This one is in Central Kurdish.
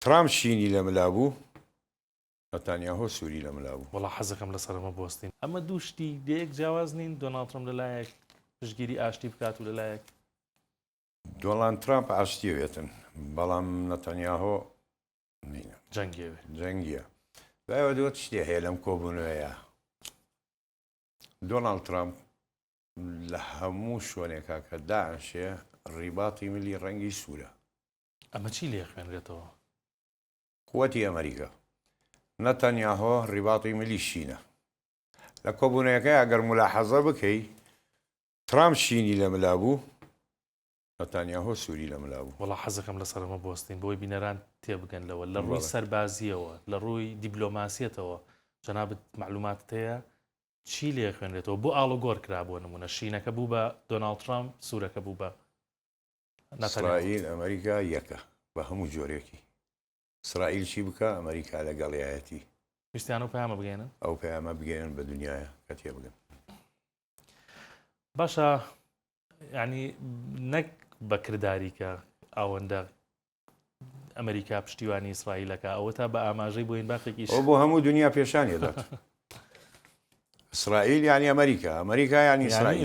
ترامپ شینی لە ملابوو نەتانیاهۆ سووری لە ملابوو. وڵا حەزەکەم لەسەرمە بۆستین ئەمە دووشتی دەیەک جیاواز نین دۆناڵد ترەمپ لەلایەک پشتگیری ئاشتی بکات و لەلایەک دۆناڵد ترامپ ئاشتیەوێتن بەڵام نەتانیاهۆ نینە جەنگێوێ جەنگیە بەوە دووە شتێ هەیە لەم کۆبوونەوەیە. دۆناڵد ترامپ لە هەموو شوێنێکا کە داعشێ ڕیباتی ملی ڕەنگی سوورە. ئەمە چی لێ خوێنرێتەوە؟ قووەتی ئەمریکا. نەتانیاهۆ ڕیباتی ملی شینە. لە کۆبوونەکەی ئەگەر مولاحەزە بکەی ترامپ شینی لە ملابوو نەتانیاهۆ سووری لە ملابوو. وڵا حەزەکەم لەسەرمە بۆستین بۆی بینەران تێبگەنلەوە لە ڕووی سەربازیەوە لە ڕووی دیبلۆماسیەتەوە جەنابەت معلوماتت هەیە چی لێ خوێنرێتەوە بۆ ئاڵۆگۆڕ کرا بۆ نمونە شینەکە بوو بە دۆناڵد ترامپ سوورەکە بوو بە ئیسرائیل ئەمریکا یەکە بە هەموو جۆرێکی. ئیسرائیل چی بکە ئەمریکا لەگەڵیایەتی ویستیان و پەیامە بگەێنن ئەو پەیامە بگەێن بە دنیاە کە تێ بگەن. باشە ینی نەک بە کردداری کە ئەوەندە ئەمریکا پشتیوانی ئیسرائیلەکە ئەوە تا بە ئاماژەی بۆ هین باقێکیش ئەو بۆ هەموو دنیا پێشانێدات. ئیسرائیل ینی ئەمریکا ینی ئیسرائیل.